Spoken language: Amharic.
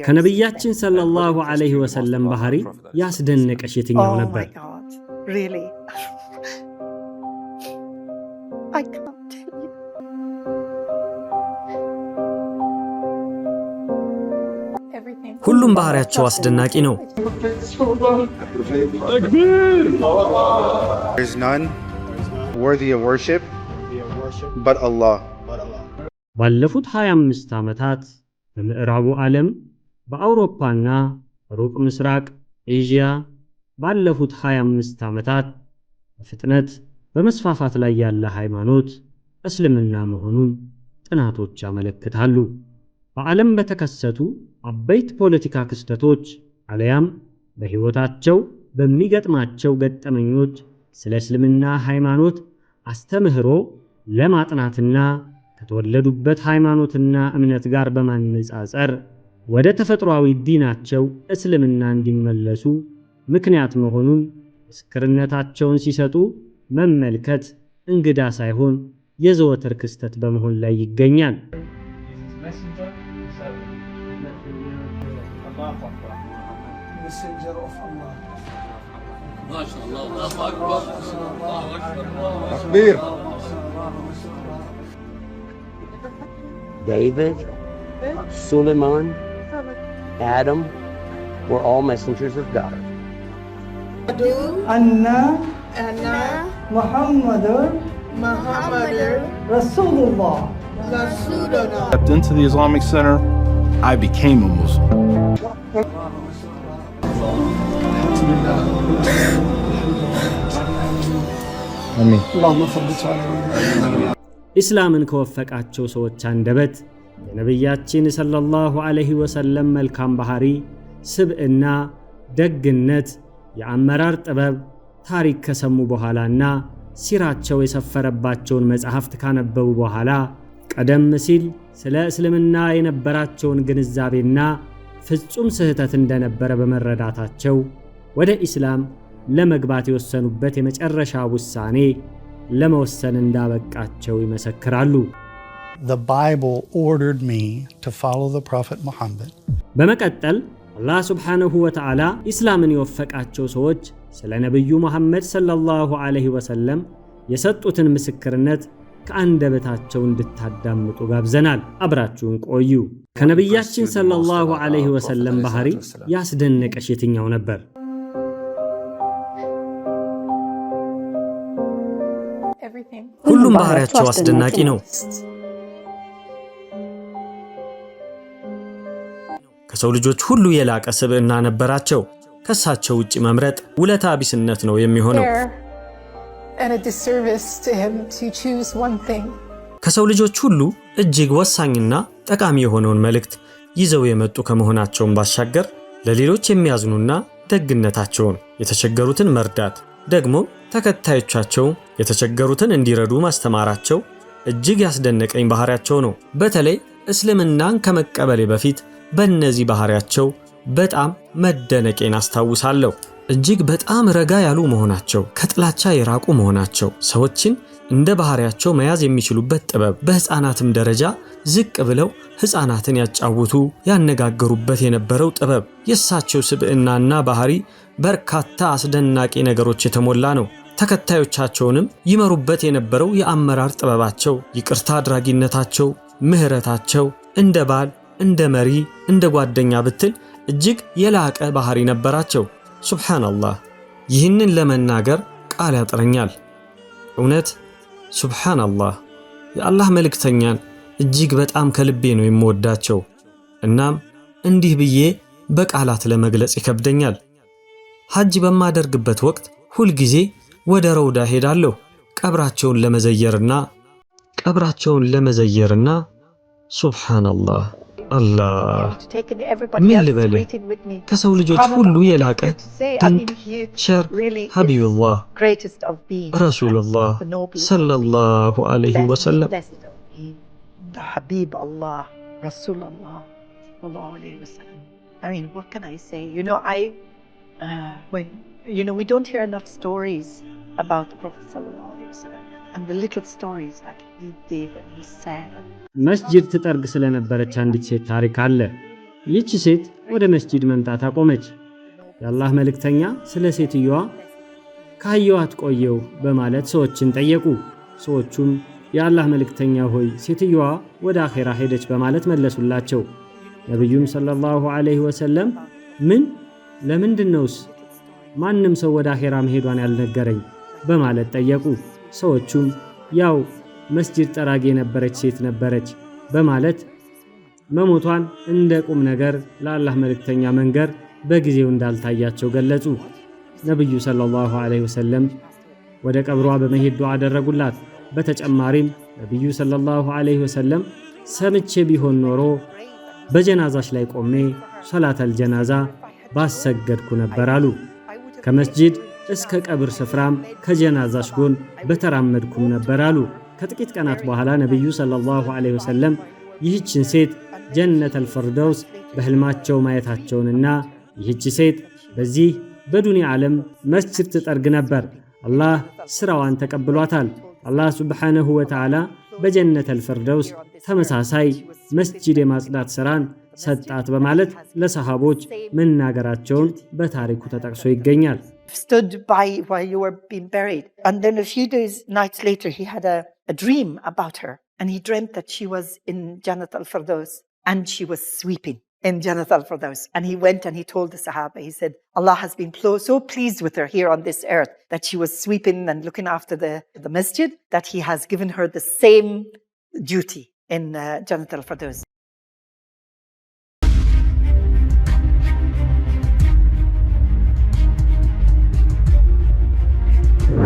ከነብያችን ሰለላሁ ዐለይሂ ወሰለም ባህሪ ያስደነቀሽ የትኛው ነበር? Really? I can't tell you. ሁሉም ባህሪያቸው አስደናቂ ነው። There's none worthy of worship but Allah. ባለፉት 25 ዓመታት በምዕራቡ ዓለም በአውሮፓና ሩቅ ምስራቅ ኤዥያ ባለፉት 25 ዓመታት በፍጥነት በመስፋፋት ላይ ያለ ሃይማኖት እስልምና መሆኑን ጥናቶች ያመለክታሉ። በዓለም በተከሰቱ አበይት ፖለቲካ ክስተቶች አለያም በሕይወታቸው በሚገጥማቸው ገጠመኞች ስለ እስልምና ሃይማኖት አስተምህሮ ለማጥናትና ከተወለዱበት ሃይማኖትና እምነት ጋር በማነጻጸር ወደ ተፈጥሯዊ ዲናቸው እስልምና እንዲመለሱ ምክንያት መሆኑን ምስክርነታቸውን ሲሰጡ መመልከት እንግዳ ሳይሆን የዘወትር ክስተት በመሆን ላይ ይገኛል። David, Suleiman, Adam were all messengers of God. Anna, Muhammadur, Rasulullah. Stepped into the Islamic Center, I became a Muslim. ኢስላምን ከወፈቃቸው ሰዎች አንደበት የነብያችን ሰለላሁ ዐለይሂ ወሰለም መልካም ባህሪ፣ ስብዕና፣ ደግነት፣ የአመራር ጥበብ ታሪክ ከሰሙ በኋላና ሲራቸው የሰፈረባቸውን መጽሐፍት ካነበቡ በኋላ ቀደም ሲል ስለ እስልምና የነበራቸውን ግንዛቤና ፍጹም ስህተት እንደነበረ በመረዳታቸው ወደ ኢስላም ለመግባት የወሰኑበት የመጨረሻ ውሳኔ ለመወሰን እንዳበቃቸው ይመሰክራሉ። The Bible ordered me to follow the Prophet Muhammad. በመቀጠል አላህ ሱብሓነሁ ወተዓላ ኢስላምን የወፈቃቸው ሰዎች ስለ ነብዩ መሐመድ ሰለላሁ ዐለይሂ ወሰለም የሰጡትን ምስክርነት ከአንደበታቸው እንድታዳምጡ ጋብዘናል። አብራችሁን ቆዩ። ከነብያችን ሰለላሁ ዐለይሂ ወሰለም ባህሪ ያስደነቀሽ የትኛው ነበር? ሁሉም ባህሪያቸው አስደናቂ ነው። ከሰው ልጆች ሁሉ የላቀ ስብዕና ነበራቸው። ከሳቸው ውጪ መምረጥ ውለታ ቢስነት ነው የሚሆነው። ከሰው ልጆች ሁሉ እጅግ ወሳኝና ጠቃሚ የሆነውን መልእክት ይዘው የመጡ ከመሆናቸውም ባሻገር ለሌሎች የሚያዝኑና ደግነታቸውን የተቸገሩትን መርዳት ደግሞ ተከታዮቻቸው የተቸገሩትን እንዲረዱ ማስተማራቸው እጅግ ያስደነቀኝ ባህሪያቸው ነው። በተለይ እስልምናን ከመቀበሌ በፊት በእነዚህ ባህሪያቸው በጣም መደነቄን አስታውሳለሁ። እጅግ በጣም ረጋ ያሉ መሆናቸው፣ ከጥላቻ የራቁ መሆናቸው፣ ሰዎችን እንደ ባህሪያቸው መያዝ የሚችሉበት ጥበብ፣ በሕፃናትም ደረጃ ዝቅ ብለው ሕፃናትን ያጫውቱ ያነጋገሩበት የነበረው ጥበብ፣ የእሳቸው ስብዕናና ባህሪ በርካታ አስደናቂ ነገሮች የተሞላ ነው። ተከታዮቻቸውንም ይመሩበት የነበረው የአመራር ጥበባቸው፣ ይቅርታ አድራጊነታቸው፣ ምህረታቸው እንደ ባል፣ እንደ መሪ፣ እንደ ጓደኛ ብትል እጅግ የላቀ ባህሪ ነበራቸው። ሱብሃንአላህ፣ ይህንን ለመናገር ቃል ያጥረኛል። እውነት ሱብሃንአላህ፣ የአላህ መልእክተኛን እጅግ በጣም ከልቤ ነው የምወዳቸው። እናም እንዲህ ብዬ በቃላት ለመግለጽ ይከብደኛል። ሐጅ በማደርግበት ወቅት ሁል ጊዜ ወደ ረውዳ ሄዳለሁ ቀብራቸውን ለመዘየርና ሱብሃንአላህ አላህ ምን ልበልህ ከሰው ልጆች ሁሉ የላቀ ድንቅ ሸር ሐቢቡላህ ረሱሉላህ ሰለላሁ ዐለይሂ ወሰለም ሐቢብ አላህ ረሱሉላህ ሰለላሁ ዐለይሂ ወሰለም። I mean, what can I say? We don't hear enough stories about the Prophet sallallahu alaihi wasallam and the little stories that he did and he said. መስጂድ ትጠርግ ስለነበረች አንዲት ሴት ታሪክ አለ። ይህች ሴት ወደ መስጂድ መምጣት አቆመች። የአላህ መልእክተኛ ስለ ሴትዮዋ ካየኋት ቆየው በማለት ሰዎችን ጠየቁ። ሰዎቹም የአላህ መልእክተኛ ሆይ ሴትዮዋ ወደ አኼራ ሄደች በማለት መለሱላቸው። ነቢዩም ሰለላሁ ዐለይሂ ወሰለም ለምንድነውስ ማንም ሰው ወደ አኼራ መሄዷን ያልነገረኝ በማለት ጠየቁ። ሰዎቹም ያው መስጂድ ጠራጊ የነበረች ሴት ነበረች በማለት መሞቷን እንደ ቁም ነገር ለአላህ መልእክተኛ መንገር በጊዜው እንዳልታያቸው ገለጹ። ነቢዩ ሰለላሁ ዐለይሂ ወሰለም ወደ ቀብሯ በመሄድ ዱዓ አደረጉላት። በተጨማሪም ነቢዩ ሰለላሁ ዐለይሂ ወሰለም ሰምቼ ቢሆን ኖሮ በጀናዛሽ ላይ ቆሜ ሶላተል ጀናዛ ባሰገድኩ ነበር አሉ። ከመስጂድ እስከ ቀብር ስፍራም ከጀናዛሽ ጎን በተራመድኩም ነበር አሉ። ከጥቂት ቀናት በኋላ ነቢዩ ሰለላሁ ዐለይሂ ወሰለም ይህችን ሴት ጀነተል ፊርደውስ በህልማቸው ማየታቸውንና ይህች ሴት በዚህ በዱንያ ዓለም መስጂድ ትጠርግ ነበር፣ አላህ ስራዋን ተቀብሏታል፣ አላህ ሱብሓነሁ ወተዓላ በጀነተል ፊርደውስ ተመሳሳይ መስጂድ የማጽዳት ስራን ሰጣት በማለት ለሰሃቦች መናገራቸውን በታሪኩ ተጠቅሶ ይገኛል። Stood by while you were being buried. And then a few nights later, he had a dream about her. And he dreamt that she was in Jannat al-Firdaus and she was sweeping in Jannat al-Firdaus. And he went and he told the Sahaba, he said, Allah has been so pleased with her here on this earth that she was sweeping and looking after the masjid, that he has given her the same duty in Jannat al-Firdaus.